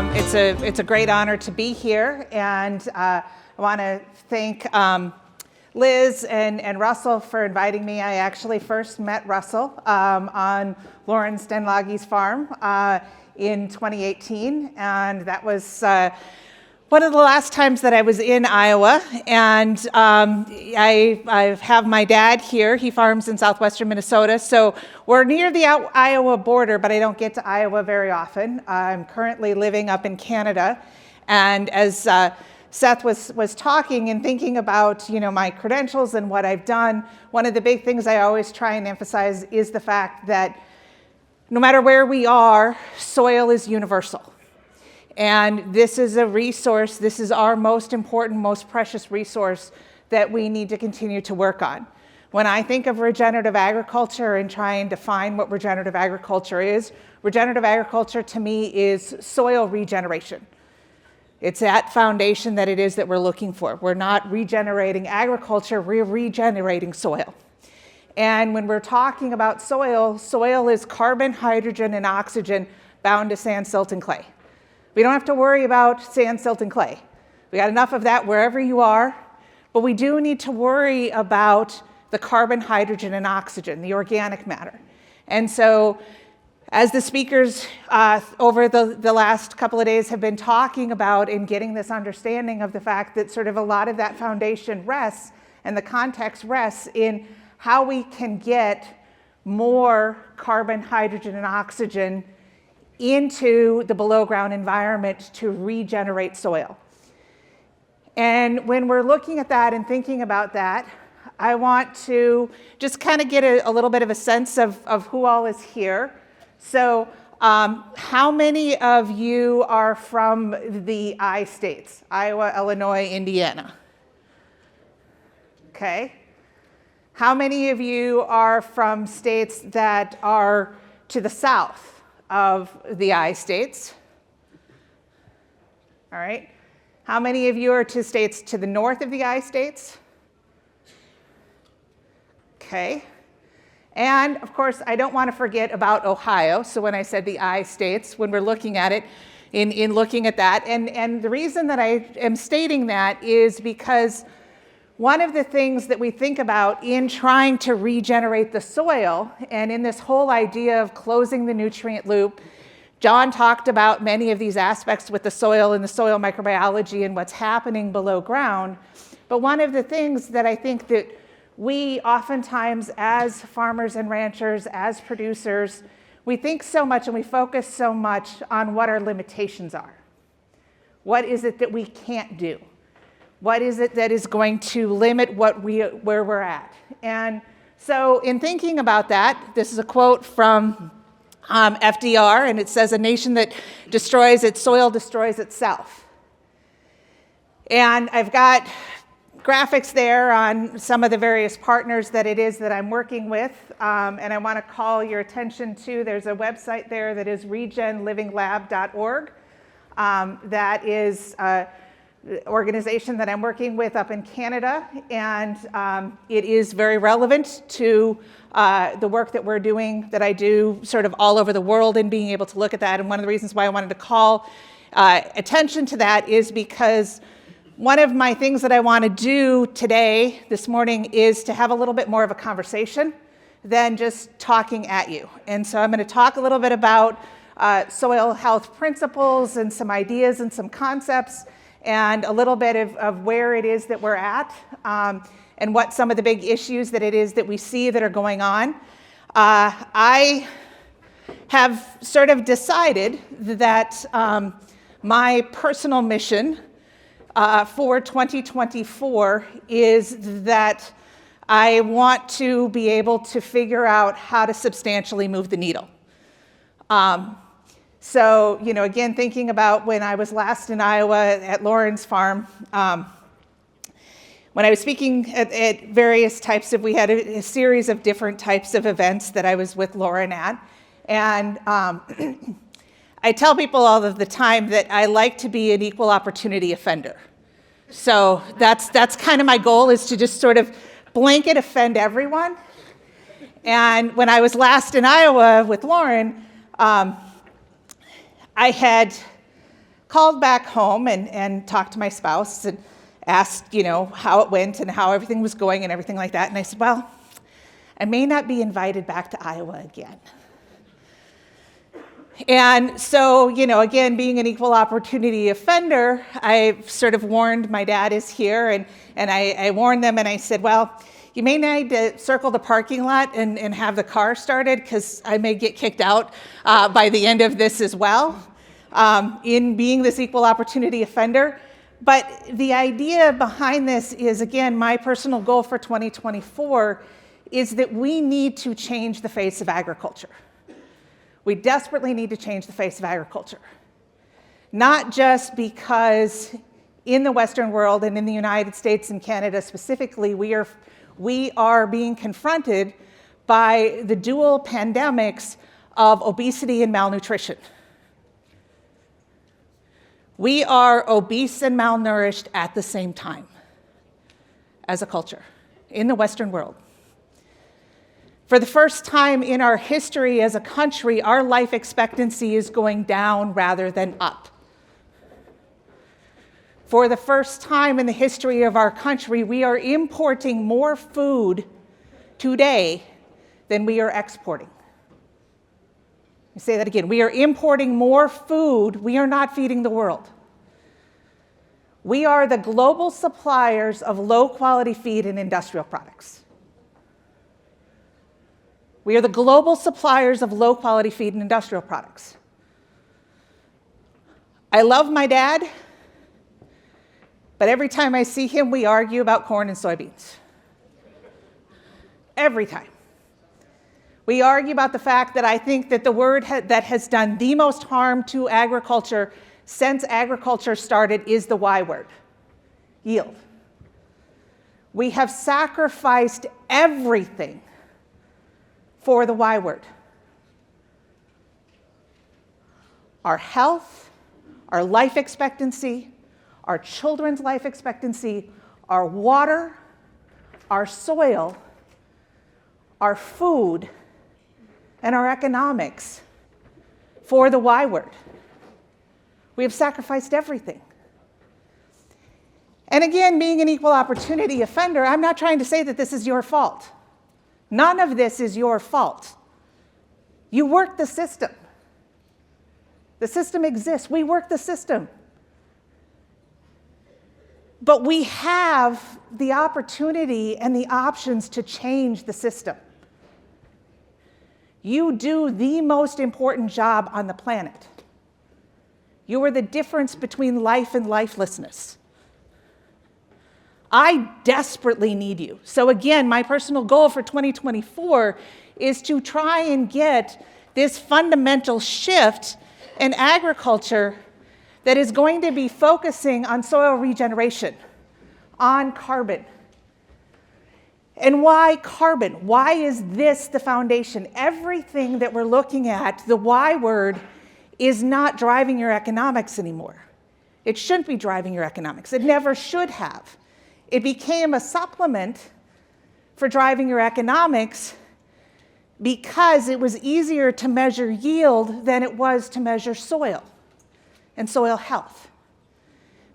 It's a great honor to be here, and I want to thank Liz and Russell for inviting me. I actually first met Russell on Lauren Stenlage's farm in 2018, and that was one of the last times that I was in Iowa. And I have my dad here. He farms in southwestern Minnesota, so we're near the Iowa border, but I don't get to Iowa very often. I'm currently living up in Canada, and as Seth was talking and thinking about, my credentials and what I've done, one of the big things I always try and emphasize is the fact that no matter where we are, soil is universal. And this is a resource, this is our most important, most precious resource that we need to continue to work on. When I think of regenerative agriculture and try and define what regenerative agriculture to me is soil regeneration. It's that foundation that it is that we're looking for. We're not regenerating agriculture, we're regenerating soil. And when we're talking about soil, soil is carbon, hydrogen, and oxygen bound to sand, silt, and clay. We don't have to worry about sand, silt, and clay. We got enough of that wherever you are, but we do need to worry about the carbon, hydrogen, and oxygen, the organic matter. And so, as the speakers over the last couple of days have been talking about and getting this understanding of the fact that sort of a lot of that foundation rests and the context rests in how we can get more carbon, hydrogen, and oxygen into the below ground environment to regenerate soil. And when we're looking at that and thinking about that, I want to just kind of get a little bit of a sense of who all is here. So how many of you are from the I states? Iowa, Illinois, Indiana. Okay. How many of you are from states that are to the south of the I states? All right. How many of you are to states to the north of the I states? Okay. And of course, I don't want to forget about Ohio. So when I said the I states, when we're looking at it, in looking at that, and the reason that I am stating that is because one of the things that we think about in trying to regenerate the soil, and in this whole idea of closing the nutrient loop, John talked about many of these aspects with the soil and the soil microbiology and what's happening below ground. But one of the things that I think that we oftentimes, as farmers and ranchers, as producers, we think so much and we focus so much on what our limitations are. What is it that we can't do? What is it that is going to limit where we're at? And so in thinking about that, this is a quote from FDR, and it says, "A nation that destroys its soil destroys itself." And I've got graphics there on some of the various partners that it is that I'm working with, and I want to call your attention to, there's a website there that is regenlivinglab.org. That is the organization that I'm working with up in Canada, and it is very relevant to the work that we're doing, that I do sort of all over the world, and being able to look at that. And one of the reasons why I wanted to call attention to that is because one of my things that I want to do today, this morning, is to have a little bit more of a conversation than just talking at you. And so I'm going to talk a little bit about soil health principles and some ideas and some concepts, and a little bit of where it is that we're at, and what some of the big issues that it is that we see that are going on. I have sort of decided that my personal mission for 2024 is that I want to be able to figure out how to substantially move the needle. So, again, thinking about when I was last in Iowa at Lauren's farm, when I was speaking at various types of, we had a series of different types of events that I was with Lauren at. And I tell people all of the time that I like to be an equal opportunity offender. So that's kind of my goal, is to just sort of blanket offend everyone. And when I was last in Iowa with Lauren, I had called back home and talked to my spouse and asked, how it went and how everything was going and everything like that. And I said, well, I may not be invited back to Iowa again. And so, again, being an equal opportunity offender, I sort of warned, my dad is here, and I warned them and I said, well, you may need to circle the parking lot and have the car started because I may get kicked out by the end of this as well, in being this equal opportunity offender. But the idea behind this is, again, my personal goal for 2024 is that we need to change the face of agriculture. We desperately need to change the face of agriculture. Not just because in the Western world and in the United States and Canada specifically, we are being confronted by the dual pandemics of obesity and malnutrition. We are obese and malnourished at the same time as a culture in the Western world. For the first time in our history as a country, our life expectancy is going down rather than up. For the first time in the history of our country, we are importing more food today than we are exporting. Let me say that again. We are importing more food. We are not feeding the world. We are the global suppliers of low-quality feed and industrial products. We are the global suppliers of low-quality feed and industrial products. I love my dad, but every time I see him, we argue about corn and soybeans. Every time. We argue about the fact that I think that the word that has done the most harm to agriculture since agriculture started is the Y word, yield. We have sacrificed everything for the Y word. Our health, our life expectancy, our children's life expectancy, our water, our soil, our food, and our economics for the Y word. We have sacrificed everything. And again, being an equal opportunity offender, I'm not trying to say that this is your fault. None of this is your fault. You work the system. The system exists. We work the system. But we have the opportunity and the options to change the system. You do the most important job on the planet. You are the difference between life and lifelessness. I desperately need you. So again, my personal goal for 2024 is to try and get this fundamental shift in agriculture that is going to be focusing on soil regeneration, on carbon. And why carbon? Why is this the foundation? Everything that we're looking at, the Y word, is not driving your economics anymore. It shouldn't be driving your economics. It never should have. It became a supplement for driving your economics because it was easier to measure yield than it was to measure soil and soil health.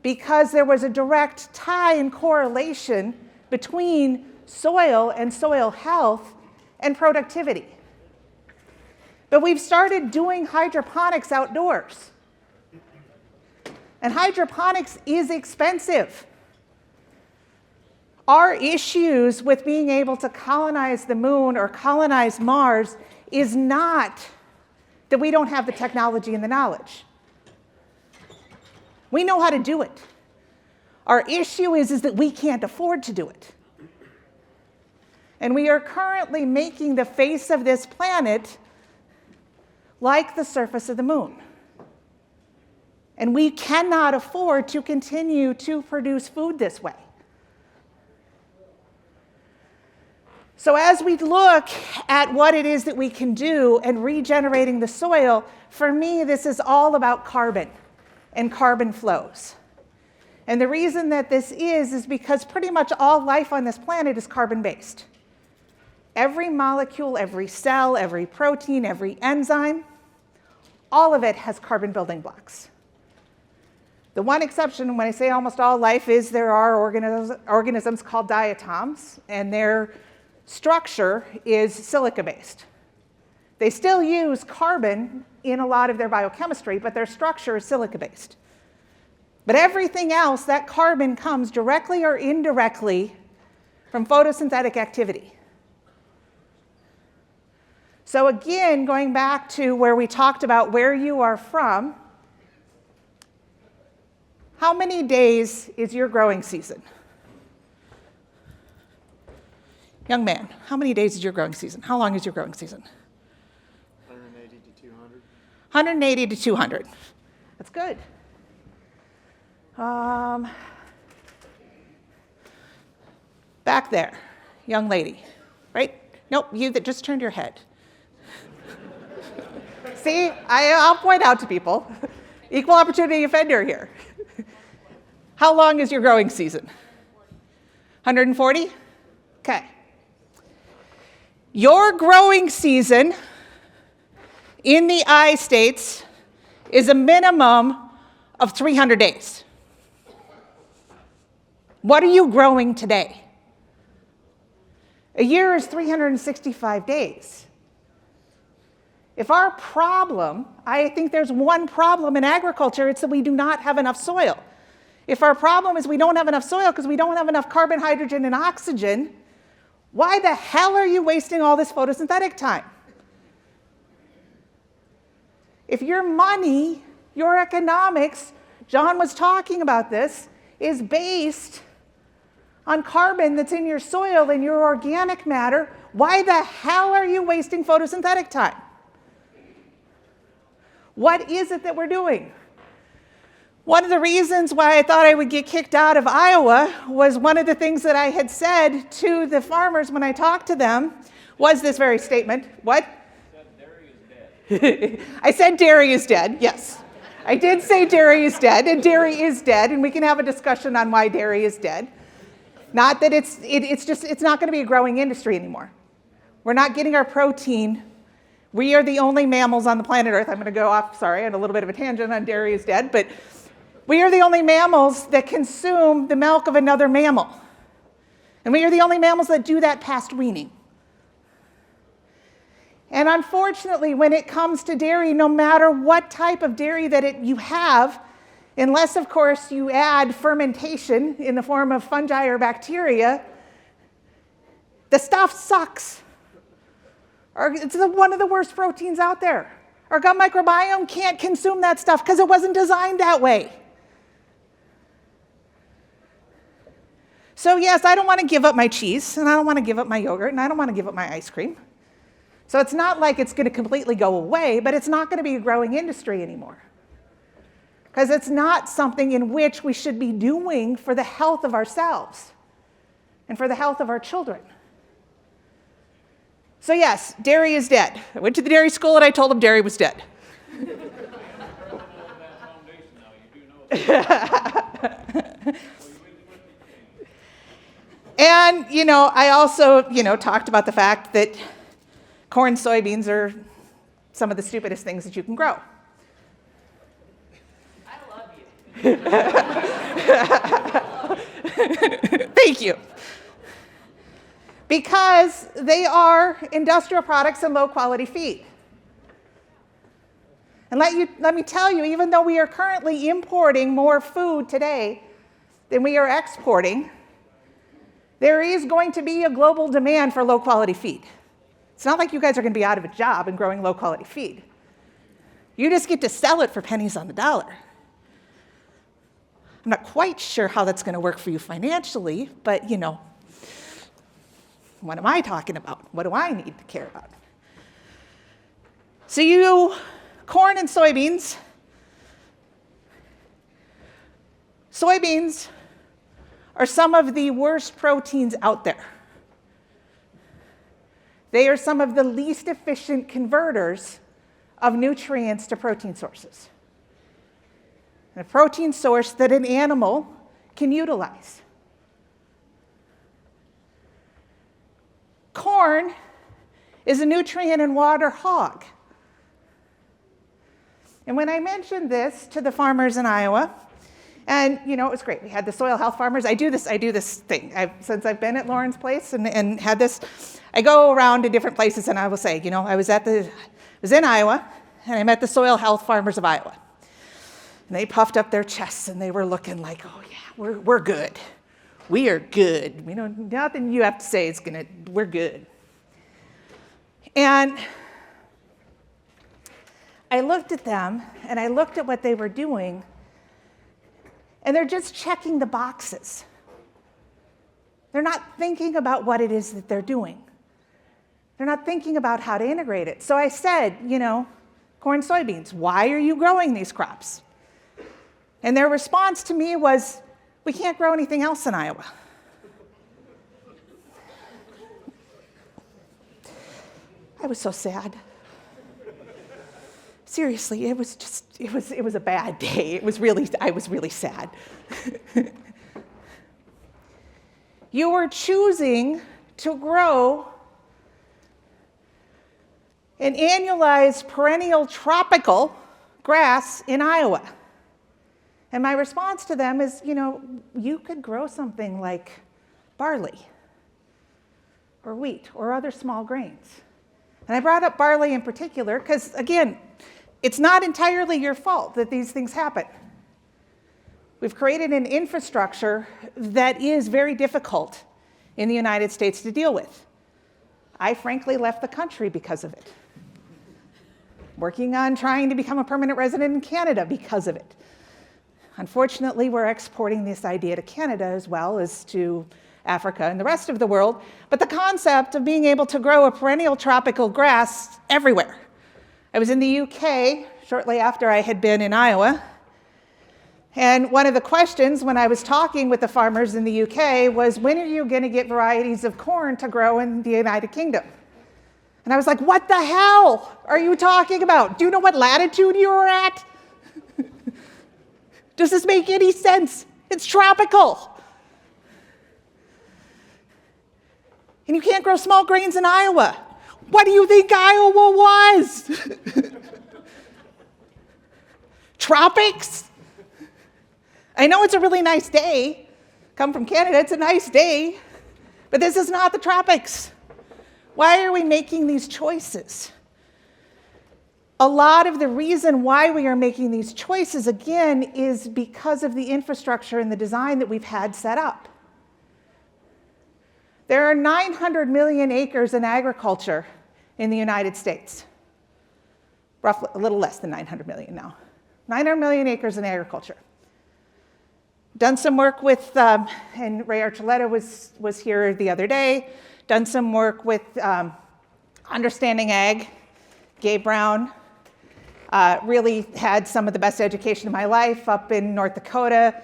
Because there was a direct tie and correlation between soil and soil health and productivity. But we've started doing hydroponics outdoors. And hydroponics is expensive. Our issues with being able to colonize the moon or colonize Mars is not that we don't have the technology and the knowledge. We know how to do it. Our issue is that we can't afford to do it. And we are currently making the face of this planet like the surface of the moon. And we cannot afford to continue to produce food this way. So as we look at what it is that we can do and regenerating the soil, for me, this is all about carbon and carbon flows. And the reason that this is because pretty much all life on this planet is carbon-based. Every molecule, every cell, every protein, every enzyme, all of it has carbon building blocks. The one exception when I say almost all life is there are organisms called diatoms, and their structure is silica-based. They still use carbon in a lot of their biochemistry, but their structure is silica-based. But everything else, that carbon comes directly or indirectly from photosynthetic activity. So again, going back to where we talked about where you are from, how many days is your growing season? Young man, how many days is your growing season? How long is your growing season? 180 to 200. 180 to 200. That's good. Back there, young lady, right? Nope, you that just turned your head. See, I'll point out to people, equal opportunity offender here. How long is your growing season? 140? Okay. Your growing season in the I states is a minimum of 300 days. What are you growing today? A year is 365 days. If our problem, I think there's one problem in agriculture, it's that we do not have enough soil. If our problem is we don't have enough soil because we don't have enough carbon, hydrogen, and oxygen, why the hell are you wasting all this photosynthetic time? If your money, your economics, John was talking about this, is based on carbon that's in your soil and your organic matter, why the hell are you wasting photosynthetic time? What is it that we're doing? One of the reasons why I thought I would get kicked out of Iowa was one of the things that I had said to the farmers when I talked to them was this very statement. What? You said dairy is dead. I said dairy is dead, yes. I did say dairy is dead, and dairy is dead, and we can have a discussion on why dairy is dead. Not that it's not going to be a growing industry anymore. We're not getting our protein. We are the only mammals on the planet Earth. I'm going to go off, sorry, on a little bit of a tangent on dairy is dead, but we are the only mammals that consume the milk of another mammal. And we are the only mammals that do that past weaning. And unfortunately, when it comes to dairy, no matter what type of dairy that you have, unless, of course, you add fermentation in the form of fungi or bacteria, the stuff sucks. It's one of the worst proteins out there. Our gut microbiome can't consume that stuff because it wasn't designed that way. So yes, I don't want to give up my cheese, and I don't want to give up my yogurt, and I don't want to give up my ice cream. So it's not like it's going to completely go away, but it's not going to be a growing industry anymore. Because it's not something in which we should be doing for the health of ourselves and for the health of our children. So yes, dairy is dead. I went to the dairy school and I told them dairy was dead. And, I also, talked about the fact that corn and soybeans are some of the stupidest things that you can grow. I love you. Thank you. Because they are industrial products and low-quality feed. And let me tell you, even though we are currently importing more food today than we are exporting, there is going to be a global demand for low-quality feed. It's not like you guys are going to be out of a job and growing low-quality feed. You just get to sell it for pennies on the dollar. I'm not quite sure how that's going to work for you financially, but, what am I talking about? What do I need to care about? So corn and soybeans. Soybeans are some of the worst proteins out there. They are some of the least efficient converters of nutrients to protein sources. And a protein source that an animal can utilize. Corn is a nutrient and water hog. And when I mentioned this to the farmers in Iowa, And, it was great. We had the soil health farmers. I do this thing. Since I've been at Lauren's place and had this, I go around to different places and I will say, I was in Iowa and I met the soil health farmers of Iowa. And they puffed up their chests and they were looking like, oh yeah, we're good. We are good. Nothing you have to say is we're good. And I looked at them and I looked at what they were doing, and they're just checking the boxes. They're not thinking about what it is that they're doing. They're not thinking about how to integrate it. So I said, corn, soybeans, why are you growing these crops? And their response to me was, we can't grow anything else in Iowa. I was so sad. Seriously, it was a bad day. I was really sad. You were choosing to grow an annualized perennial tropical grass in Iowa. And my response to them is, you could grow something like barley or wheat or other small grains. And I brought up barley in particular because, again, it's not entirely your fault that these things happen. We've created an infrastructure that is very difficult in the United States to deal with. I frankly left the country because of it. Working on trying to become a permanent resident in Canada because of it. Unfortunately, we're exporting this idea to Canada as well as to Africa and the rest of the world, but the concept of being able to grow a perennial tropical grass everywhere. I was in the UK shortly after I had been in Iowa, and one of the questions when I was talking with the farmers in the UK was, when are you going to get varieties of corn to grow in the United Kingdom? And I was like, what the hell are you talking about? Do you know what latitude you were at? Does this make any sense? It's tropical. And you can't grow small grains in Iowa. What do you think Iowa was? Tropics? I know it's a really nice day. Come from Canada, it's a nice day. But this is not the tropics. Why are we making these choices? A lot of the reason why we are making these choices, again, is because of the infrastructure and the design that we've had set up. There are 900 million acres in agriculture in the United States. Roughly, a little less than 900 million now. 900 million acres in agriculture. Done some work with, and Ray Archuleta was here the other day, done some work with Understanding Ag. Gabe Brown really had some of the best education of my life up in North Dakota,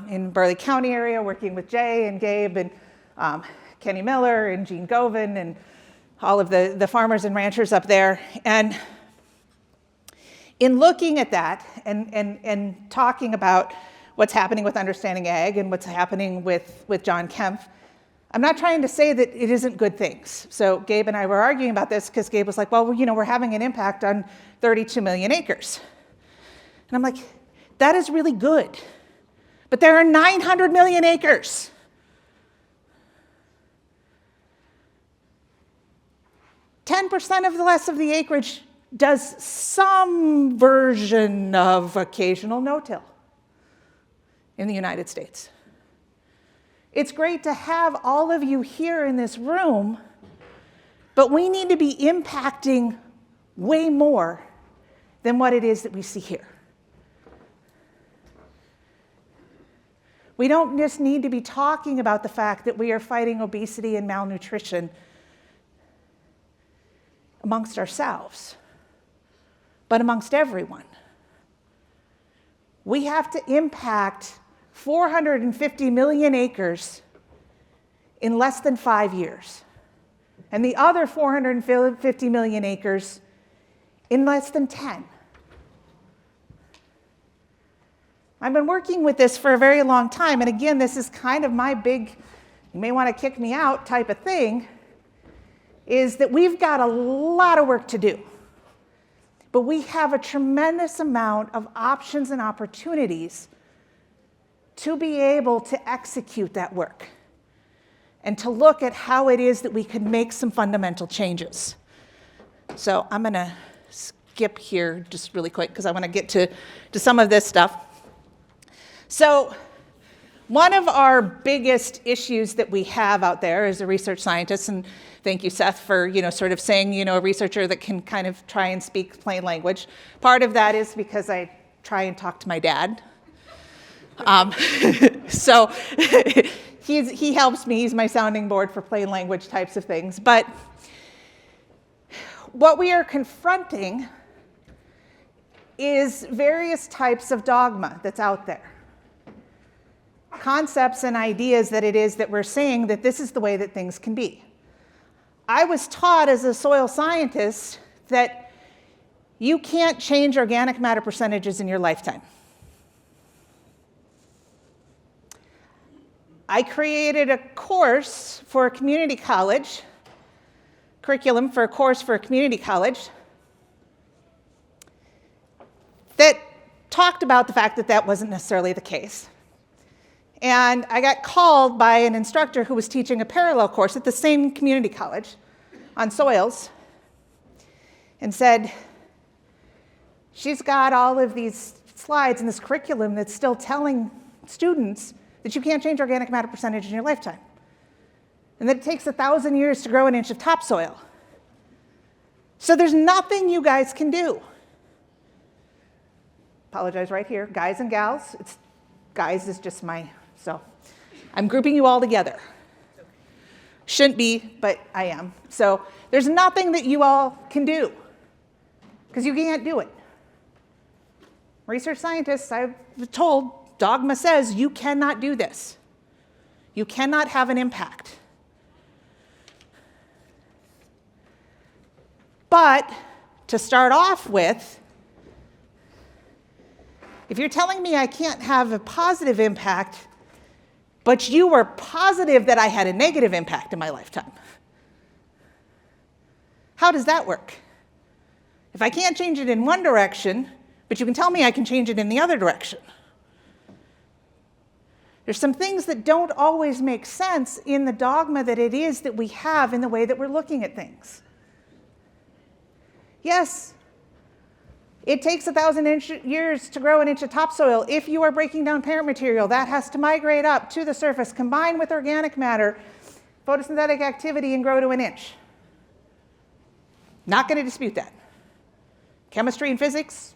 in Burleigh County area, working with Jay and Gabe and Kenny Miller and Gene Govan and all of the farmers and ranchers up there. And in looking at that and talking about what's happening with Understanding Ag and what's happening with John Kempf, I'm not trying to say that it isn't good things. So Gabe and I were arguing about this because Gabe was like, well, we're having an impact on 32 million acres. And I'm like, that is really good. But there are 900 million acres. %, of the less of the acreage does some version of occasional no-till in the United States. It's great to have all of you here in this room, but we need to be impacting way more than what it is that we see here. We don't just need to be talking about the fact that we are fighting obesity and malnutrition amongst ourselves, but amongst everyone. We have to impact 450 million acres in less than 5 years, and the other 450 million acres in less than 10. I've been working with this for a very long time, and again, this is kind of my big, you may want to kick me out type of thing, is that we've got a lot of work to do. But we have a tremendous amount of options and opportunities to be able to execute that work and to look at how it is that we could make some fundamental changes. So I'm going to skip here just really quick because I want to get to some of this stuff. So one of our biggest issues that we have out there as a research scientist, and thank you, Seth, for sort of saying a researcher that can kind of try and speak plain language. Part of that is because I try and talk to my dad. So he helps me. He's my sounding board for plain language types of things. But what we are confronting is various types of dogma that's out there. Concepts and ideas that it is that we're saying that this is the way that things can be. I was taught as a soil scientist that you can't change organic matter percentages in your lifetime. I created a course for a community college, curriculum for a course for a community college, that talked about the fact that that wasn't necessarily the case. And I got called by an instructor who was teaching a parallel course at the same community college on soils and said, she's got all of these slides in this curriculum that's still telling students that you can't change organic matter percentage in your lifetime, and that it takes 1,000 years to grow an inch of topsoil. So there's nothing you guys can do. Apologize right here, guys and gals. Guys is just so I'm grouping you all together. Shouldn't be, but I am. So there's nothing that you all can do because you can't do it. Research scientists, I've told, dogma says you cannot do this. You cannot have an impact. But to start off with, if you're telling me I can't have a positive impact, but you were positive that I had a negative impact in my lifetime, how does that work? If I can't change it in one direction, but you can tell me I can change it in the other direction. There's some things that don't always make sense in the dogma that it is that we have in the way that we're looking at things. Yes, it takes 1,000 years to grow an inch of topsoil. If you are breaking down parent material, that has to migrate up to the surface, combine with organic matter, photosynthetic activity, and grow to an inch. Not going to dispute that. Chemistry and physics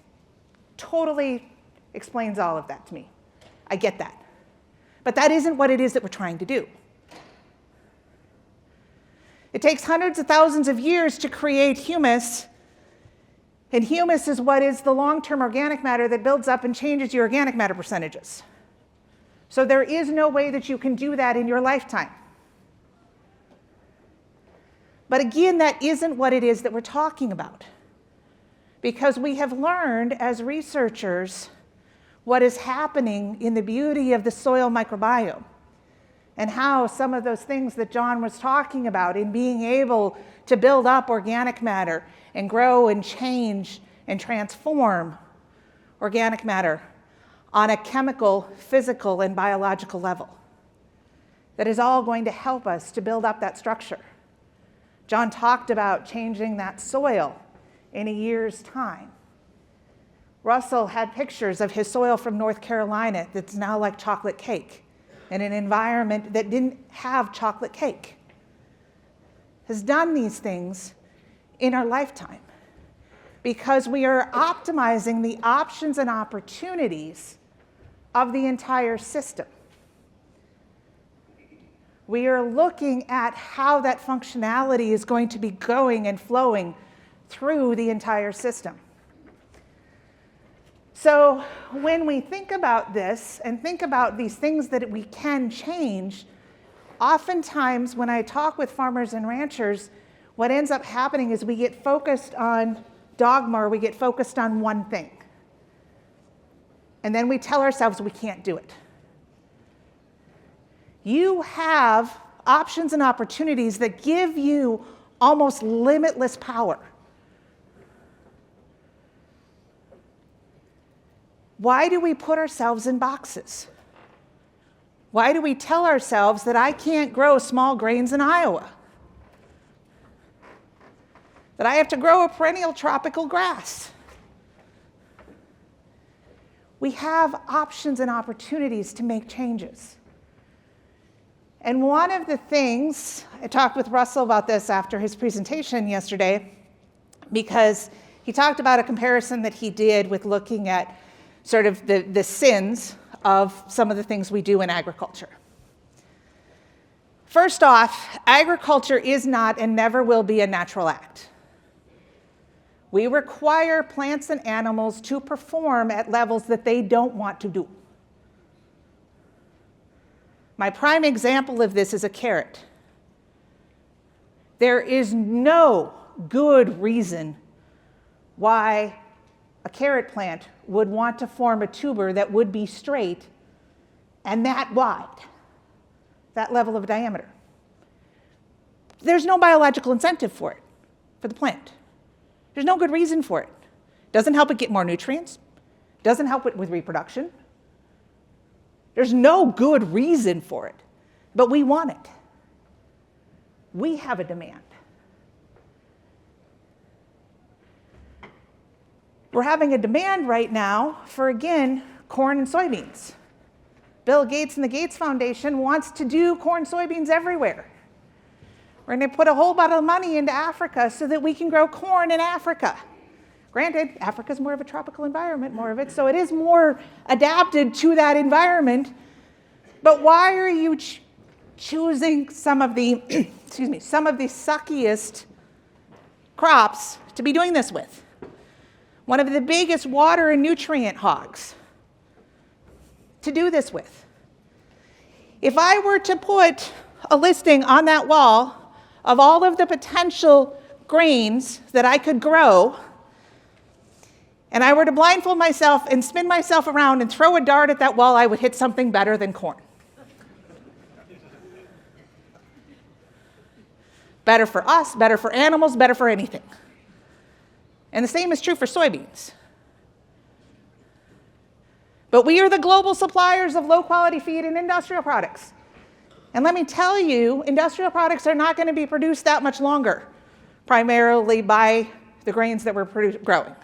totally explains all of that to me. I get that. But that isn't what it is that we're trying to do. It takes hundreds of thousands of years to create humus, and humus is what is the long-term organic matter that builds up and changes your organic matter percentages. So there is no way that you can do that in your lifetime. But again, that isn't what it is that we're talking about. Because we have learned as researchers what is happening in the beauty of the soil microbiome and how some of those things that John was talking about in being able to build up organic matter and grow and change and transform organic matter on a chemical, physical, and biological level. That is all going to help us to build up that structure. John talked about changing that soil in a year's time. Russell had pictures of his soil from North Carolina that's now like chocolate cake in an environment that didn't have chocolate cake. Has done these things in our lifetime because we are optimizing the options and opportunities of the entire system. We are looking at how that functionality is going to be going and flowing through the entire system. So when we think about this and think about these things that we can change, oftentimes when I talk with farmers and ranchers, what ends up happening is we get focused on dogma, or we get focused on one thing. And then we tell ourselves we can't do it. You have options and opportunities that give you almost limitless power. Why do we put ourselves in boxes? Why do we tell ourselves that I can't grow small grains in Iowa? That I have to grow a perennial tropical grass? We have options and opportunities to make changes. And one of the things, I talked with Russell about this after his presentation yesterday, because he talked about a comparison that he did with looking at sort of the sins of some of the things we do in agriculture. First off, agriculture is not and never will be a natural act. We require plants and animals to perform at levels that they don't want to do. My prime example of this is a carrot. There is no good reason why a carrot plant would want to form a tuber that would be straight and that wide, that level of diameter. There's no biological incentive for it, for the plant. There's no good reason for it. Doesn't help it get more nutrients. Doesn't help it with reproduction. There's no good reason for it, but we want it. We have a demand. We're having a demand right now for, again, corn and soybeans. Bill Gates and the Gates Foundation wants to do corn, soybeans everywhere. We're going to put a whole lot of money into Africa so that we can grow corn in Africa. Granted, Africa's more of a tropical environment, more of it, so it is more adapted to that environment. But why are you choosing some of the, some of the suckiest crops to be doing this with? One of the biggest water and nutrient hogs to do this with. If I were to put a listing on that wall of all of the potential grains that I could grow, and I were to blindfold myself and spin myself around and throw a dart at that wall, I would hit something better than corn. Better for us, better for animals, better for anything. And the same is true for soybeans. But we are the global suppliers of low-quality feed and industrial products. And let me tell you, industrial products are not going to be produced that much longer, primarily by the grains that we're growing.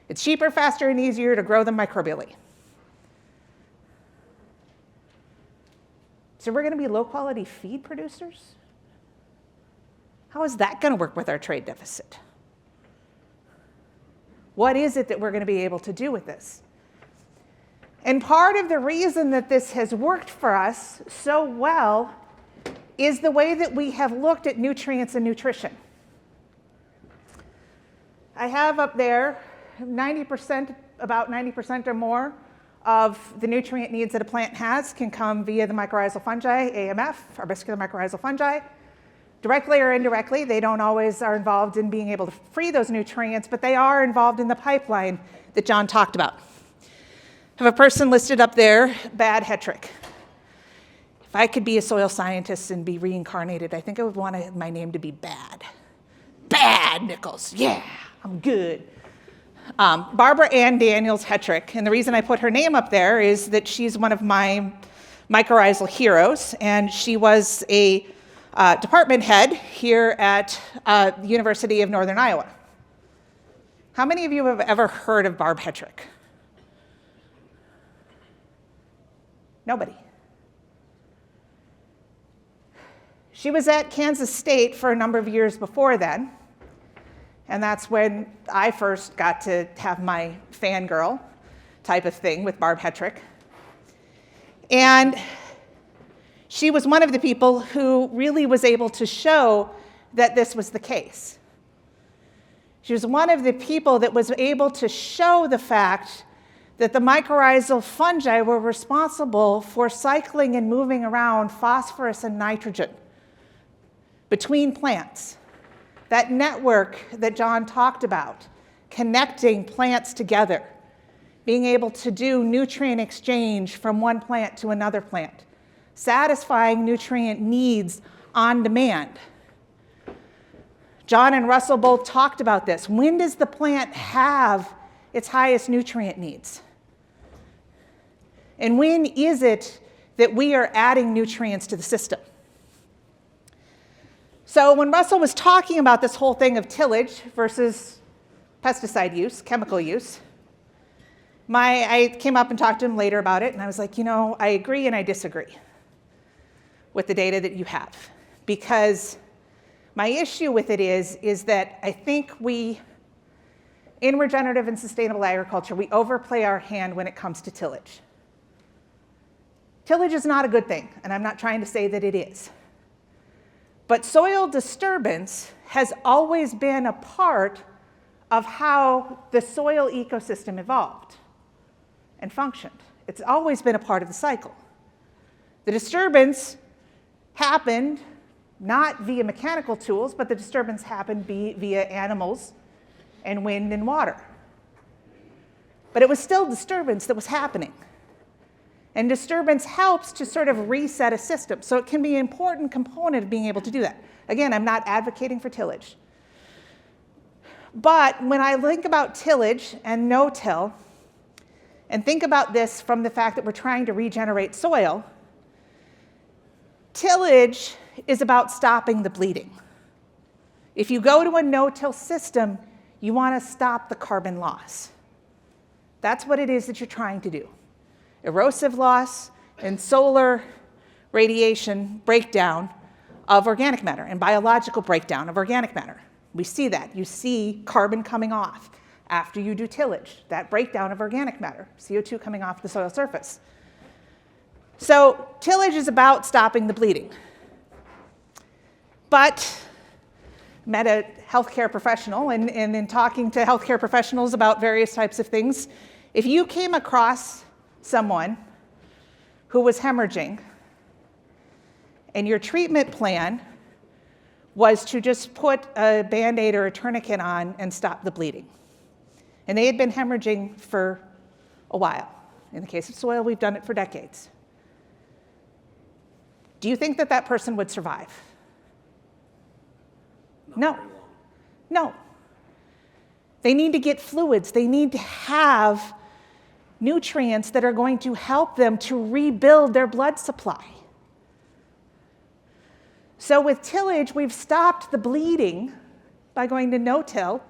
It's cheaper, faster, and easier to grow them microbially. So we're going to be low-quality feed producers? How is that going to work with our trade deficit? What is it that we're going to be able to do with this? And part of the reason that this has worked for us so well is the way that we have looked at nutrients and nutrition. I have up there 90%, about 90% or more of the nutrient needs that a plant has can come via the mycorrhizal fungi, AMF, arbuscular mycorrhizal fungi. Directly or indirectly, they don't always are involved in being able to free those nutrients, but they are involved in the pipeline that John talked about. I have a person listed up there, bad Hetrick. If I could be a soil scientist and be reincarnated, I think I would want my name to be Bad. Bad Nichols, yeah, I'm good. Barbara Ann Daniels Hetrick, and the reason I put her name up there is that she's one of my mycorrhizal heroes, and she was a department head here at the University of Northern Iowa. How many of you have ever heard of Barb Hetrick? Nobody. She was at Kansas State for a number of years before then, and that's when I first got to have my fangirl type of thing with Barb Hetrick. And she was one of the people who really was able to show that this was the case. She was one of the people that was able to show the fact that the mycorrhizal fungi were responsible for cycling and moving around phosphorus and nitrogen between plants. That network that John talked about, connecting plants together, being able to do nutrient exchange from one plant to another plant, satisfying nutrient needs on demand. John and Russell both talked about this. When does the plant have its highest nutrient needs? And when is it that we are adding nutrients to the system? So when Russell was talking about this whole thing of tillage versus pesticide use, chemical use, I came up and talked to him later about it, and I was like, I agree and I disagree with the data that you have. Because my issue with it is that I think in regenerative and sustainable agriculture, we overplay our hand when it comes to tillage. Tillage is not a good thing, and I'm not trying to say that it is. But soil disturbance has always been a part of how the soil ecosystem evolved and functioned. It's always been a part of the cycle. The disturbance happened not via mechanical tools, but the disturbance happened via animals and wind and water. But it was still disturbance that was happening. And disturbance helps to sort of reset a system. So it can be an important component of being able to do that. Again, I'm not advocating for tillage. But when I think about tillage and no-till, and think about this from the fact that we're trying to regenerate soil, tillage is about stopping the bleeding. If you go to a no-till system, you want to stop the carbon loss. That's what it is that you're trying to do. Erosive loss and solar radiation breakdown of organic matter and biological breakdown of organic matter. We see that. You see carbon coming off after you do tillage, that breakdown of organic matter, CO2 coming off the soil surface. So tillage is about stopping the bleeding. But I met a healthcare professional, and in talking to healthcare professionals about various types of things, if you came across someone who was hemorrhaging and your treatment plan was to just put a Band-Aid or a tourniquet on and stop the bleeding, and they had been hemorrhaging for a while. In the case of soil, we've done it for decades. Do you think that that person would survive? No. No. They need to get fluids. They need to have nutrients that are going to help them to rebuild their blood supply. So with tillage, we've stopped the bleeding by going to no-till,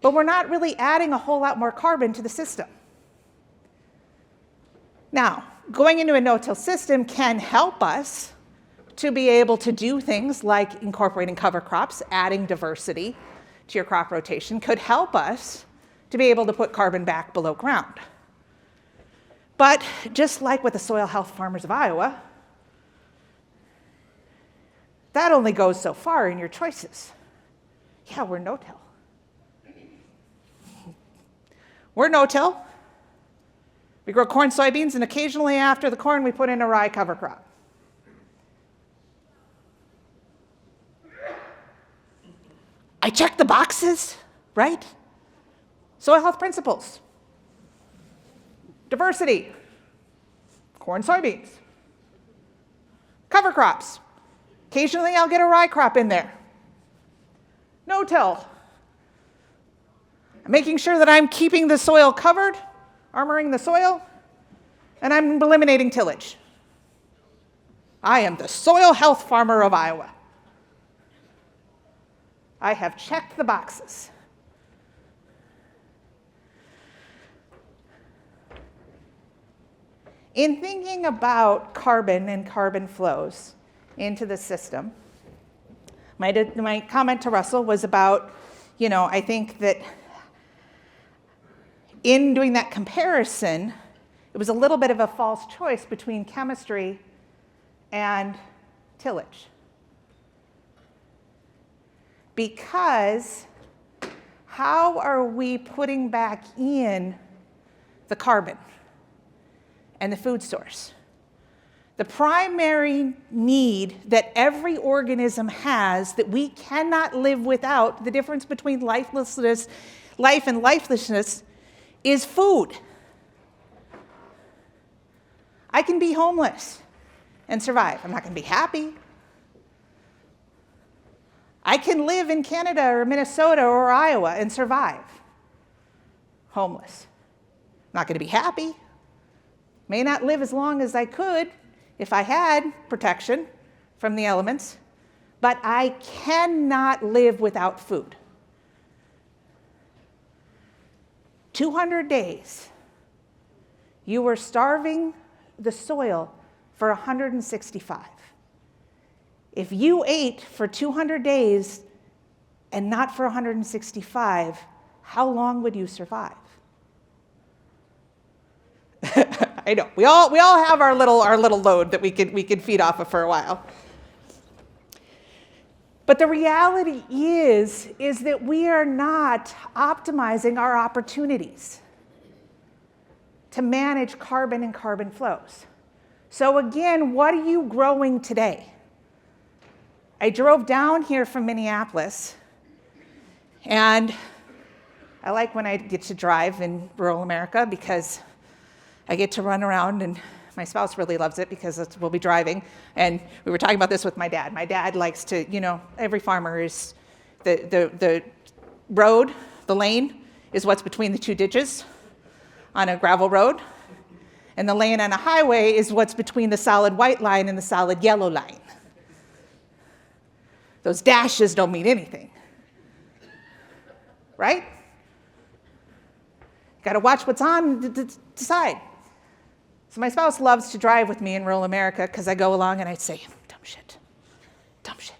but we're not really adding a whole lot more carbon to the system. Now, going into a no-till system can help us to be able to do things like incorporating cover crops, adding diversity to your crop rotation could help us to be able to put carbon back below ground. But just like with the Soil Health Farmers of Iowa, that only goes so far in your choices. Yeah, we're no-till. We're no-till. We grow corn, soybeans, and occasionally after the corn, we put in a rye cover crop. I check the boxes, right? Soil health principles. Diversity. Corn, soybeans. Cover crops. Occasionally I'll get a rye crop in there. No-till. I'm making sure that I'm keeping the soil covered, armoring the soil, and I'm eliminating tillage. I am the soil health farmer of Iowa. I have checked the boxes. In thinking about carbon and carbon flows into the system, my comment to Russell was about, I think that in doing that comparison, it was a little bit of a false choice between chemistry and tillage. Because how are we putting back in the carbon and the food source? The primary need that every organism has that we cannot live without, the difference between life and lifelessness, is food. I can be homeless and survive. I'm not going to be happy. I can live in Canada or Minnesota or Iowa and survive homeless. I'm not going to be happy. May not live as long as I could if I had protection from the elements, but I cannot live without food. 200 days, you were starving the soil for 165. If you ate for 200 days and not for 165, how long would you survive? I know, we all have our little load that we could feed off of for a while. But the reality is that we are not optimizing our opportunities to manage carbon and carbon flows. So again, what are you growing today? I drove down here from Minneapolis, and I like when I get to drive in rural America because I get to run around, and my spouse really loves it because we'll be driving. And we were talking about this with my dad. My dad likes to, every farmer is, the road, the lane, is what's between the two ditches on a gravel road. And the lane on a highway is what's between the solid white line and the solid yellow line. Those dashes don't mean anything, right? Got to watch what's on the side. So my spouse loves to drive with me in rural America because I go along and I say, dumb shit, dumb shit,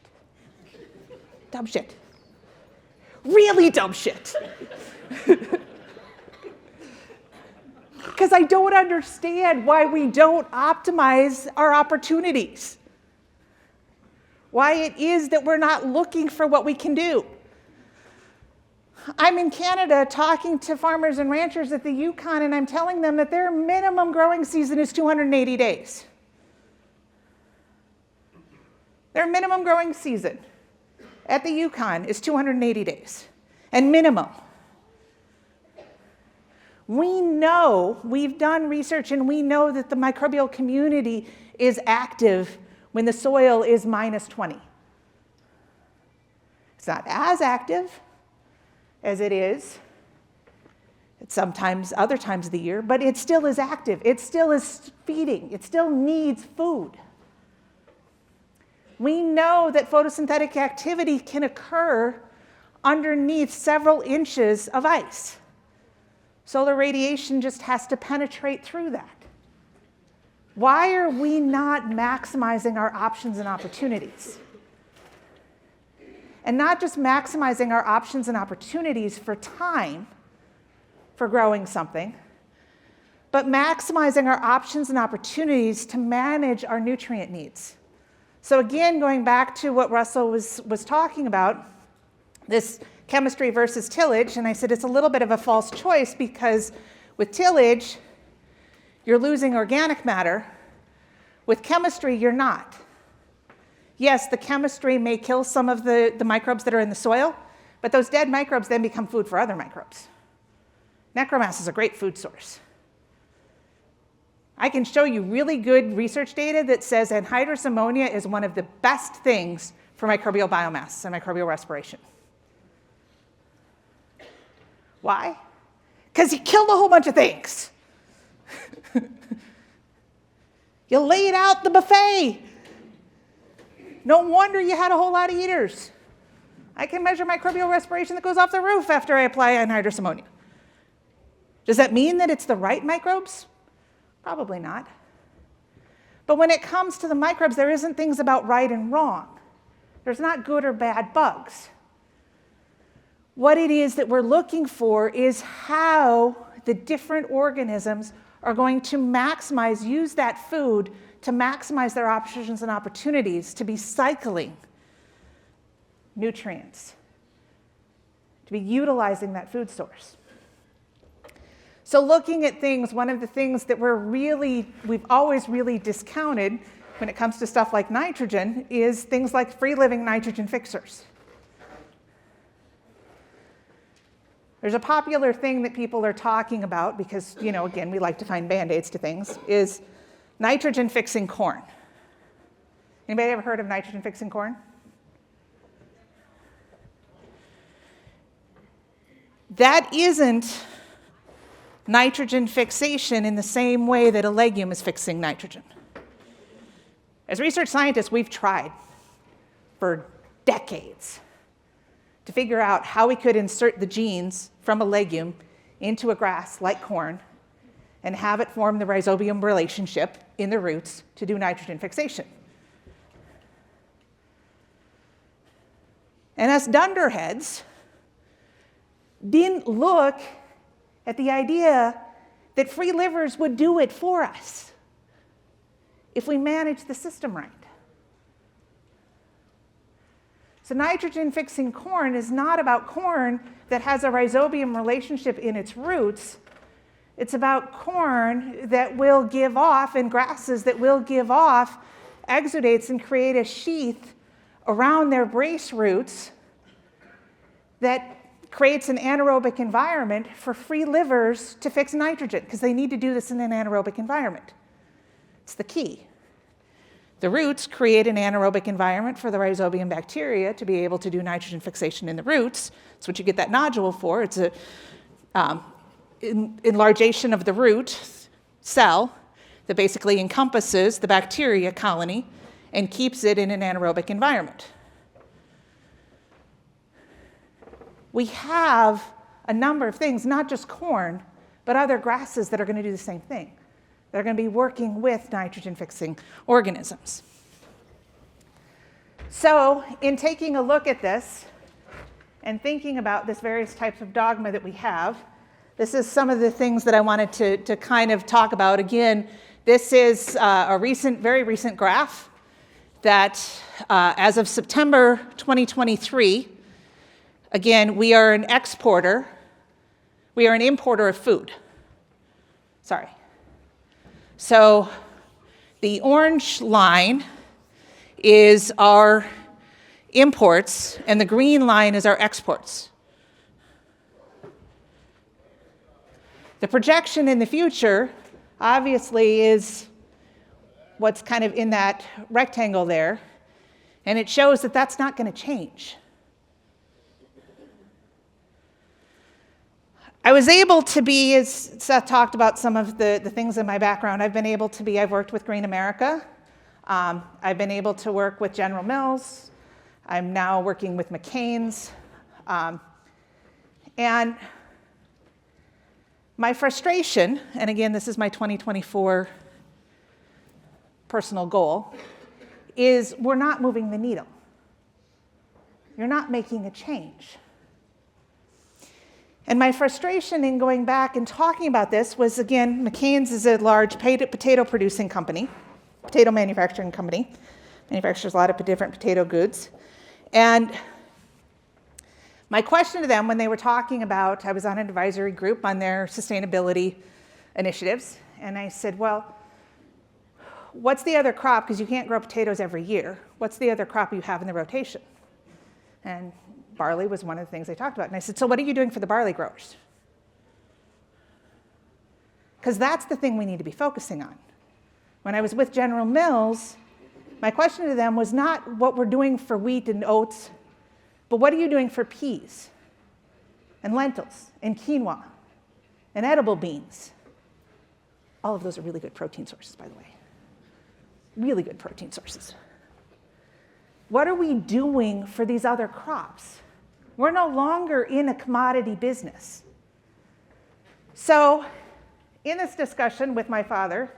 dumb shit, really dumb shit. Because I don't understand why we don't optimize our opportunities. Why it is that we're not looking for what we can do. I'm in Canada talking to farmers and ranchers at the Yukon, and I'm telling them that their minimum growing season is 280 days. Their minimum growing season at the Yukon is 280 days, and minimum. We know, we've done research, and we know that the microbial community is active when the soil is minus 20. It's not as active as it is at sometimes other times of the year, but it still is active. It still is feeding. It still needs food. We know that photosynthetic activity can occur underneath several inches of ice. Solar radiation just has to penetrate through that. Why are we not maximizing our options and opportunities? And not just maximizing our options and opportunities for time for growing something, but maximizing our options and opportunities to manage our nutrient needs. So again, going back to what Russell was talking about, this chemistry versus tillage, and I said it's a little bit of a false choice because with tillage, you're losing organic matter. With chemistry, you're not. Yes, the chemistry may kill some of the microbes that are in the soil, but those dead microbes then become food for other microbes. Necromass is a great food source. I can show you really good research data that says anhydrous ammonia is one of the best things for microbial biomass and microbial respiration. Why? Because you killed a whole bunch of things. You laid out the buffet. No wonder you had a whole lot of eaters. I can measure microbial respiration that goes off the roof after I apply anhydrous ammonia. Does that mean that it's the right microbes? Probably not. But when it comes to the microbes, there isn't things about right and wrong. There's not good or bad bugs. What it is that we're looking for is how the different organisms are going to use that food to maximize their options and opportunities to be cycling nutrients, to be utilizing that food source. So looking at things, one of the things that we've always really discounted when it comes to stuff like nitrogen is things like free-living nitrogen fixers. There's a popular thing that people are talking about because, again, we like to find Band-Aids to things, is nitrogen-fixing corn. Anybody ever heard of nitrogen-fixing corn? That isn't nitrogen fixation in the same way that a legume is fixing nitrogen. As research scientists, we've tried for decades to figure out how we could insert the genes from a legume into a grass like corn and have it form the rhizobium relationship in the roots to do nitrogen fixation. And us dunderheads didn't look at the idea that free livers would do it for us if we managed the system right. So nitrogen-fixing corn is not about corn that has a rhizobium relationship in its roots. It's about corn that will give off, and grasses that will give off exudates and create a sheath around their brace roots that creates an anaerobic environment for free livers to fix nitrogen, because they need to do this in an anaerobic environment. It's the key. The roots create an anaerobic environment for the rhizobium bacteria to be able to do nitrogen fixation in the roots. That's what you get that nodule for. It's a enlargation of the root cell that basically encompasses the bacteria colony and keeps it in an anaerobic environment. We have a number of things, not just corn, but other grasses that are going to do the same thing. They're going to be working with nitrogen-fixing organisms. So in taking a look at this and thinking about this various types of dogma that we have, this is some of the things that I wanted to kind of talk about. Again, this is a very recent graph that as of September 2023, again, we are an exporter. We are an importer of food. Sorry. So the orange line is our imports, and the green line is our exports. The projection in the future, obviously, is what's kind of in that rectangle there, and it shows that that's not going to change. I was able to be, as Seth talked about some of the things in my background, I've worked with Green America. I've been able to work with General Mills. I'm now working with McCain's. And my frustration, and again, this is my 2024 personal goal, is we're not moving the needle. You're not making a change. And my frustration in going back and talking about this was, again, McCain's is a large potato producing company, potato manufacturing company, manufactures a lot of different potato goods. And my question to them when they were talking about, I was on an advisory group on their sustainability initiatives, and I said, well, what's the other crop, because you can't grow potatoes every year, what's the other crop you have in the rotation? And barley was one of the things they talked about. And I said, so what are you doing for the barley growers? Because that's the thing we need to be focusing on. When I was with General Mills, my question to them was not what we're doing for wheat and oats, but what are you doing for peas and lentils and quinoa and edible beans? All of those are really good protein sources, by the way. Really good protein sources. What are we doing for these other crops? We're no longer in a commodity business. So in this discussion with my father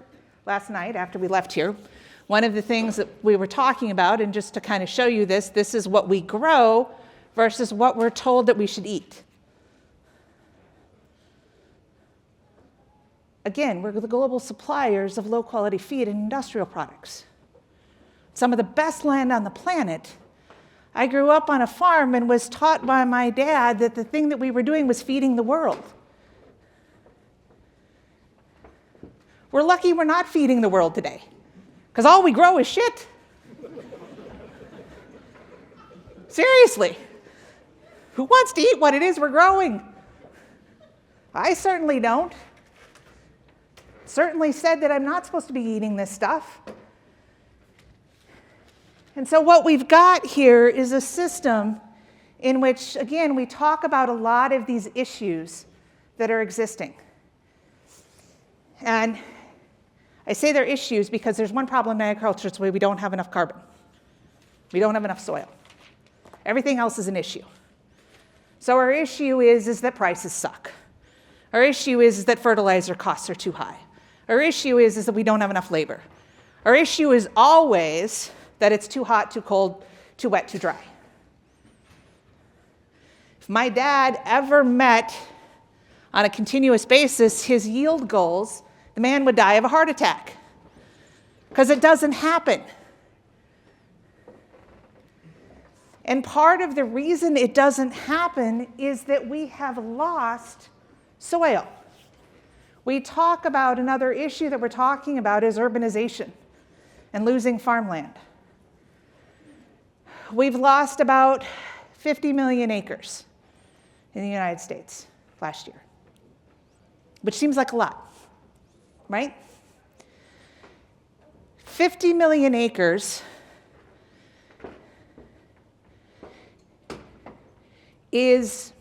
last night after we left here, one of the things that we were talking about, and just to kind of show you this is what we grow versus what we're told that we should eat. Again, we're the global suppliers of low-quality feed and industrial products. Some of the best land on the planet. I grew up on a farm and was taught by my dad that the thing that we were doing was feeding the world. We're lucky we're not feeding the world today, because all we grow is shit. Seriously. Who wants to eat what it is we're growing? I certainly don't. Certainly said that I'm not supposed to be eating this stuff. And so what we've got here is a system in which, again, we talk about a lot of these issues that are existing. And I say they're issues because there's one problem in agriculture, it's we don't have enough carbon. We don't have enough soil. Everything else is an issue. So our issue is that prices suck. Our issue is that fertilizer costs are too high. Our issue is that we don't have enough labor. Our issue is always that it's too hot, too cold, too wet, too dry. If my dad ever met on a continuous basis his yield goals, the man would die of a heart attack because it doesn't happen. And part of the reason it doesn't happen is that we have lost soil. We talk about another issue that we're talking about is urbanization and losing farmland. We've lost about 50 million acres in the United States last year, which seems like a lot, right? 50 million acres is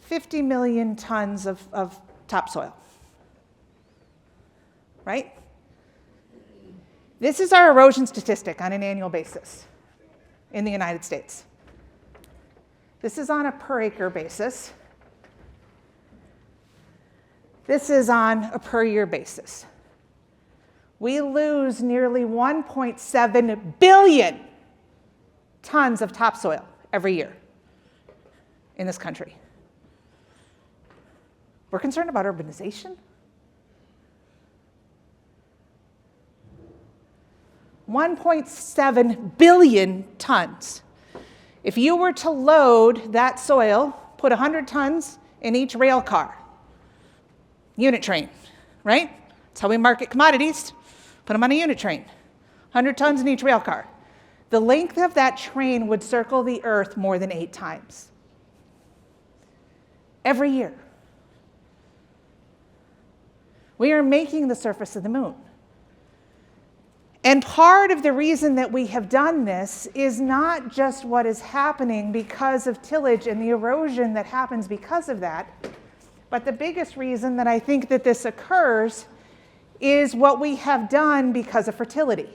50 million tons of topsoil, right? This is our erosion statistic on an annual basis in the United States. This is on a per acre basis. This is on a per year basis. We lose nearly 1.7 billion tons of topsoil every year in this country. We're concerned about urbanization? 1.7 billion tons. If you were to load that soil, put 100 tons in each rail car, unit train, right? That's how we market commodities. Put them on a unit train. 100 tons in each rail car. The length of that train would circle the earth more than 8 times. Every year. We are making the surface of the moon. And part of the reason that we have done this is not just what is happening because of tillage and the erosion that happens because of that, but the biggest reason that I think that this occurs is what we have done because of fertility.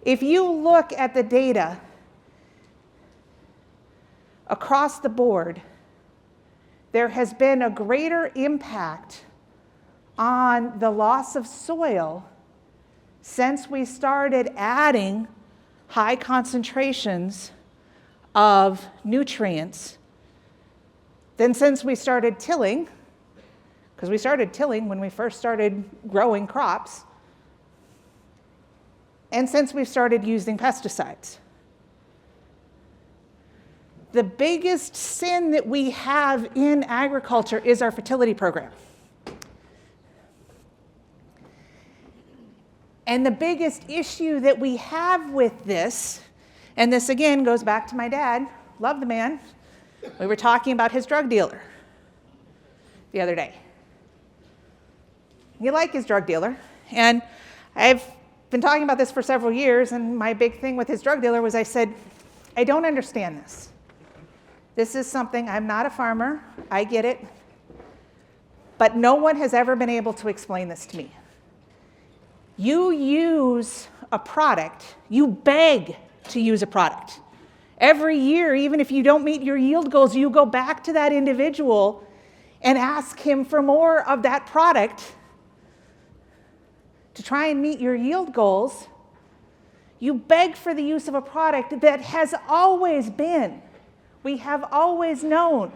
If you look at the data across the board, there has been a greater impact on the loss of soil since we started adding high concentrations of nutrients than since we started tilling, because we started tilling when we first started growing crops, and since we started using pesticides. The biggest sin that we have in agriculture is our fertility program. And the biggest issue that we have with this, and this again goes back to my dad, love the man. We were talking about his drug dealer the other day. You like his drug dealer. And I've been talking about this for several years, and my big thing with his drug dealer was I said, I don't understand this. This is something, I'm not a farmer, I get it, but no one has ever been able to explain this to me. You use a product, you beg to use a product. Every year, even if you don't meet your yield goals, you go back to that individual and ask him for more of that product to try and meet your yield goals. You beg for the use of a product that has always been, we have always known,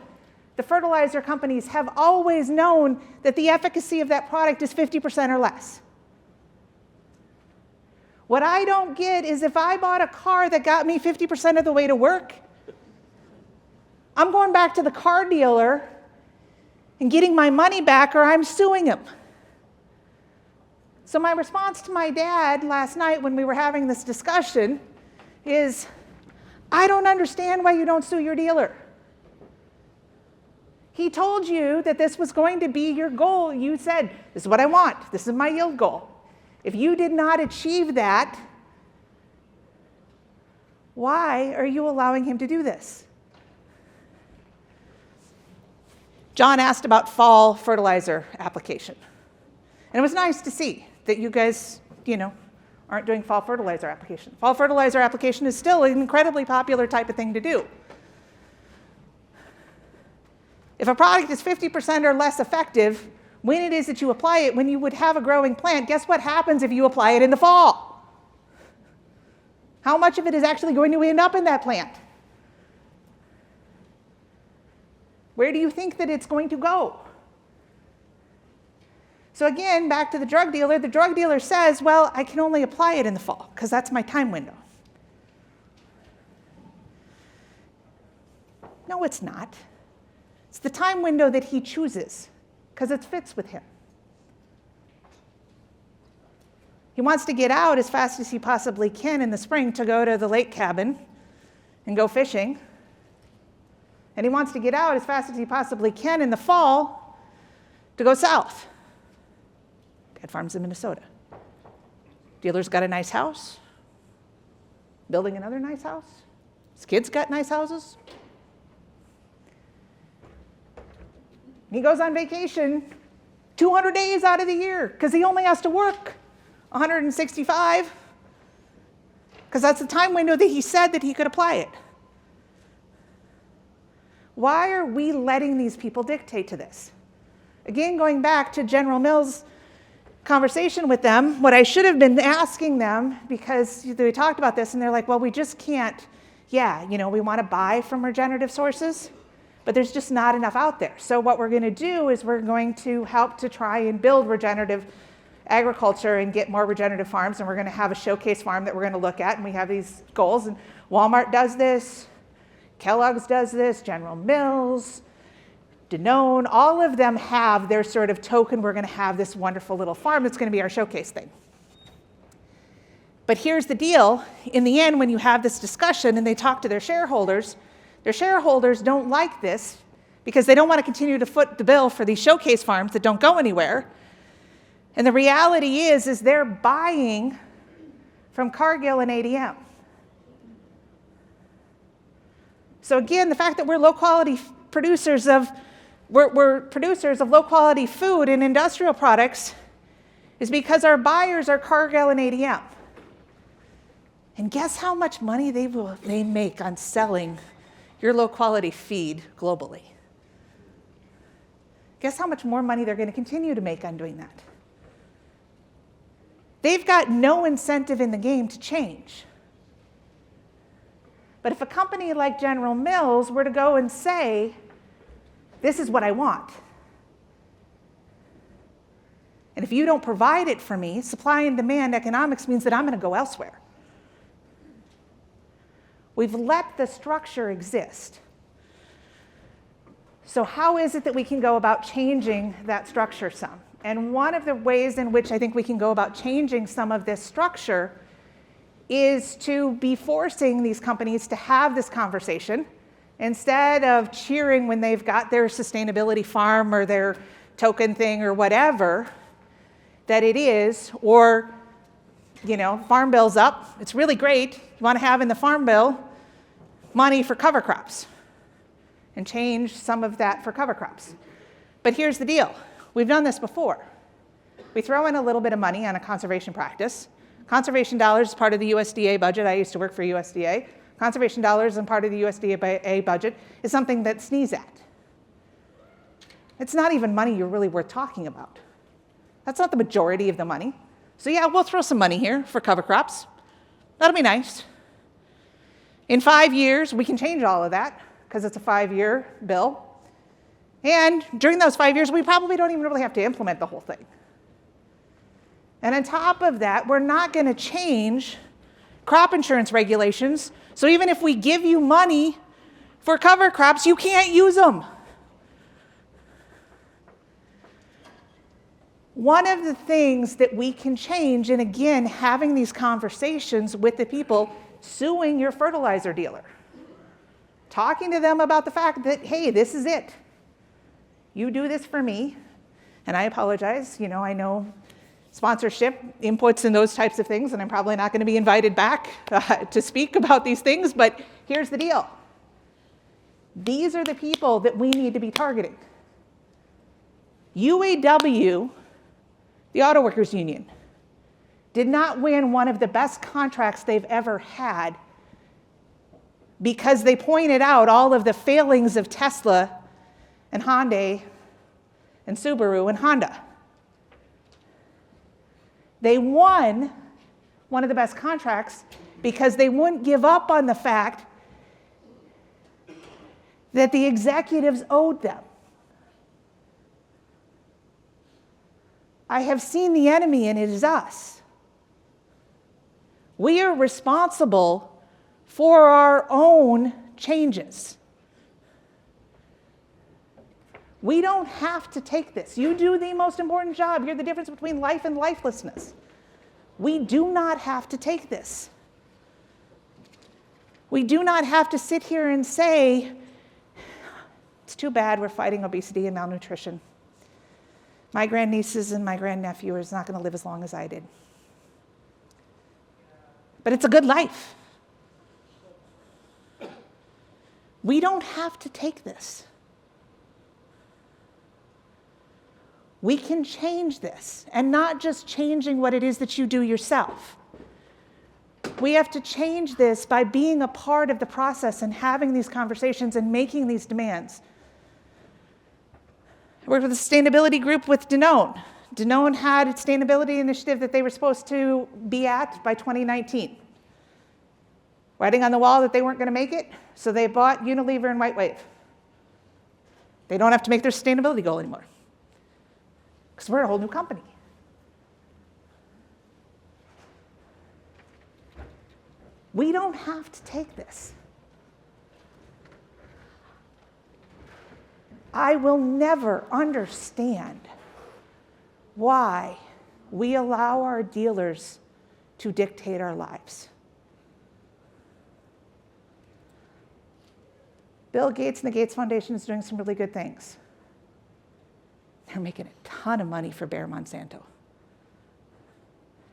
the fertilizer companies have always known that the efficacy of that product is 50% or less. What I don't get is if I bought a car that got me 50% of the way to work, I'm going back to the car dealer and getting my money back, or I'm suing him. So my response to my dad last night when we were having this discussion is, I don't understand why you don't sue your dealer. He told you that this was going to be your goal. You said, this is what I want. This is my yield goal. If you did not achieve that, why are you allowing him to do this? John asked about fall fertilizer application. And it was nice to see that you guys, aren't doing fall fertilizer application. Fall fertilizer application is still an incredibly popular type of thing to do. If a product is 50% or less effective, when it is that you apply it, when you would have a growing plant, guess what happens if you apply it in the fall? How much of it is actually going to end up in that plant? Where do you think that it's going to go? So again, back to the drug dealer says, well, I can only apply it in the fall because that's my time window. No, it's not. It's the time window that he chooses because it fits with him. He wants to get out as fast as he possibly can in the spring to go to the lake cabin and go fishing. And he wants to get out as fast as he possibly can in the fall to go south. Dad farms in Minnesota. Dealer's got a nice house, building another nice house. His kids got nice houses. He goes on vacation 200 days out of the year because he only has to work 165 because that's the time window that he said that he could apply it. Why are we letting these people dictate to this? Again, going back to General Mills' conversation with them, what I should have been asking them, because we talked about this and they're like, well, we just can't, we want to buy from regenerative sources, but there's just not enough out there. So what we're going to do is we're going to help to try and build regenerative agriculture and get more regenerative farms, and we're going to have a showcase farm that we're going to look at, and we have these goals, and Walmart does this, Kellogg's does this, General Mills, Danone, all of them have their sort of token, we're going to have this wonderful little farm that's going to be our showcase thing. But here's the deal. In the end, when you have this discussion and they talk to their shareholders don't like this because they don't want to continue to foot the bill for these showcase farms that don't go anywhere. And the reality is they're buying from Cargill and ADM. So again, the fact that we're low-quality producers of low-quality food and industrial products is because our buyers are Cargill and ADM. And guess how much money they make on selling your low-quality feed globally? Guess how much more money they're going to continue to make on doing that? They've got no incentive in the game to change. But if a company like General Mills were to go and say, this is what I want, and if you don't provide it for me, supply and demand economics means that I'm going to go elsewhere. We've let the structure exist. So how is it that we can go about changing that structure some? And one of the ways in which I think we can go about changing some of this structure is to be forcing these companies to have this conversation instead of cheering when they've got their sustainability farm or their token thing or whatever that it is, or, farm bill's up. It's really great. You want to have in the farm bill money for cover crops and change some of that for cover crops. But here's the deal. We've done this before. We throw in a little bit of money on a conservation practice. Conservation dollars is part of the USDA budget. I used to work for USDA. Conservation dollars and part of the USDA budget is something that sneeze at. It's not even money you're really worth talking about. That's not the majority of the money. So yeah, we'll throw some money here for cover crops. That'll be nice. In 5 years, we can change all of that because it's a 5-year bill. And during those 5 years, we probably don't even really have to implement the whole thing. And on top of that, we're not going to change crop insurance regulations. So even if we give you money for cover crops, you can't use them. One of the things that we can change, and again, having these conversations with the people, suing your fertilizer dealer, talking to them about the fact that, hey, this is it. You do this for me, and I apologize. I know sponsorship, inputs, and those types of things, and I'm probably not going to be invited back to speak about these things, but here's the deal. These are the people that we need to be targeting. UAW, the Auto Workers Union, did not win one of the best contracts they've ever had because they pointed out all of the failings of Tesla and Hyundai and Subaru and Honda. They won one of the best contracts because they wouldn't give up on the fact that the executives owed them. I have seen the enemy, and it is us. We are responsible for our own changes. We don't have to take this. You do the most important job. You're the difference between life and lifelessness. We do not have to take this. We do not have to sit here and say, it's too bad we're fighting obesity and malnutrition. My grandnieces and my grandnephew is not going to live as long as I did. But it's a good life. We don't have to take this. We can change this, and not just changing what it is that you do yourself. We have to change this by being a part of the process and having these conversations and making these demands. I worked with a sustainability group with Danone. Danone had a sustainability initiative that they were supposed to be at by 2019. Writing on the wall that they weren't going to make it, so they bought Unilever and White Wave. They don't have to make their sustainability goal anymore, because we're a whole new company. We don't have to take this. I will never understand why we allow our dealers to dictate our lives. Bill Gates and the Gates Foundation is doing some really good things. They're making a ton of money for Bayer Monsanto.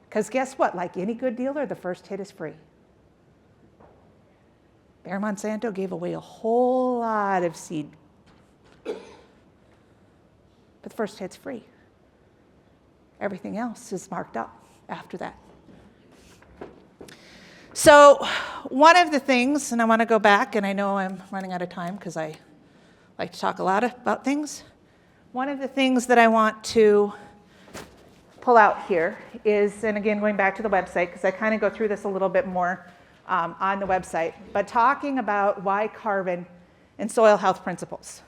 Because guess what? Like any good dealer, the first hit is free. Bayer Monsanto gave away a whole lot of seed. But the first hit's free. Everything else is marked up after that. So one of the things, and I want to go back, and I know I'm running out of time because I like to talk a lot about things. One of the things that I want to pull out here is, and again, going back to the website, because I kind of go through this a little bit more on the website, but talking about why carbon and soil health principles.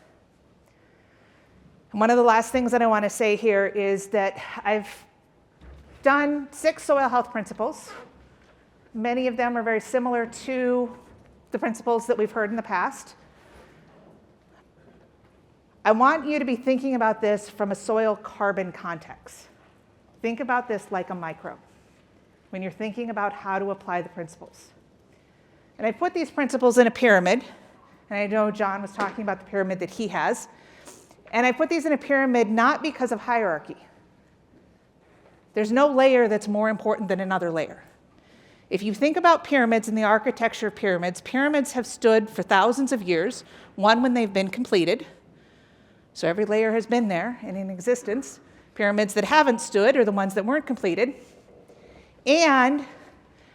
And one of the last things that I want to say here is that I've done 6 soil health principles. Many of them are very similar to the principles that we've heard in the past. I want you to be thinking about this from a soil carbon context. Think about this like a microbe when you're thinking about how to apply the principles. And I put these principles in a pyramid, and I know John was talking about the pyramid that he has. And I put these in a pyramid not because of hierarchy. There's no layer that's more important than another layer. If you think about pyramids and the architecture of pyramids, pyramids have stood for thousands of years, one when they've been completed. So every layer has been there and in existence. Pyramids that haven't stood are the ones that weren't completed. And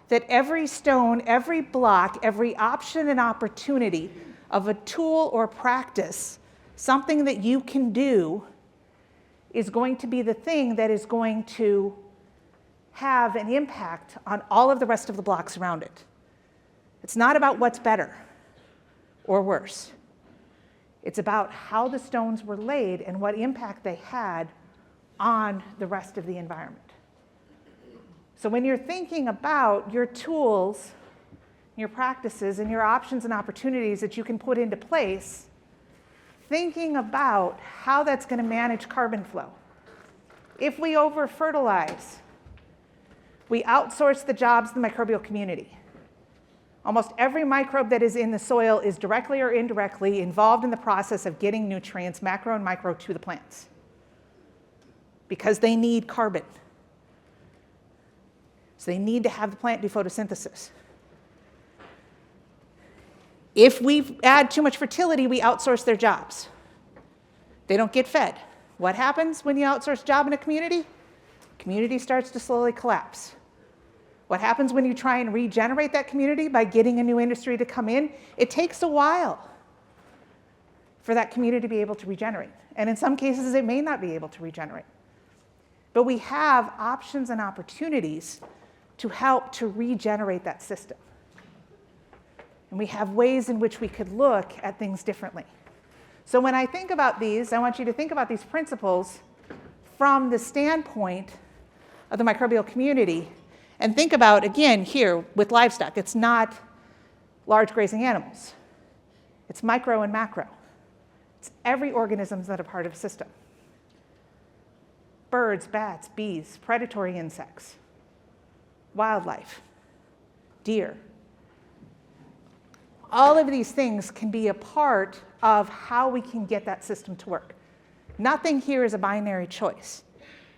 that every stone, every block, every option and opportunity of a tool or practice, something that you can do, is going to be the thing that is going to have an impact on all of the rest of the blocks around it. It's not about what's better or worse. It's about how the stones were laid and what impact they had on the rest of the environment. So when you're thinking about your tools, your practices, and your options and opportunities that you can put into place, thinking about how that's going to manage carbon flow. If we over-fertilize, we outsource the jobs of the microbial community. Almost every microbe that is in the soil is directly or indirectly involved in the process of getting nutrients, macro and micro, to the plants because they need carbon. So they need to have the plant do photosynthesis. If we add too much fertility, we outsource their jobs. They don't get fed. What happens when you outsource a job in a community? Community starts to slowly collapse. What happens when you try and regenerate that community by getting a new industry to come in? It takes a while for that community to be able to regenerate. And in some cases, it may not be able to regenerate. But we have options and opportunities to help to regenerate that system. And we have ways in which we could look at things differently. So when I think about these, I want you to think about these principles from the standpoint of the microbial community, and think about, again, here with livestock, it's not large grazing animals. It's micro and macro. It's every organism that's a part of a system. Birds, bats, bees, predatory insects, wildlife, deer. All of these things can be a part of how we can get that system to work. Nothing here is a binary choice.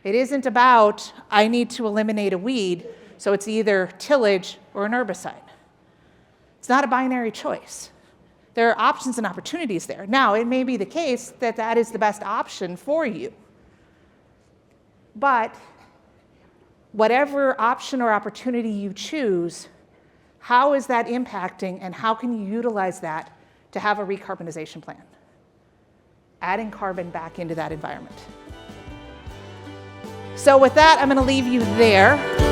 It isn't about, I need to eliminate a weed, so it's either tillage or an herbicide. It's not a binary choice. There are options and opportunities there. Now, it may be the case that that is the best option for you. But whatever option or opportunity you choose, how is that impacting and how can you utilize that to have a recarbonization plan? Adding carbon back into that environment. So with that, I'm going to leave you there.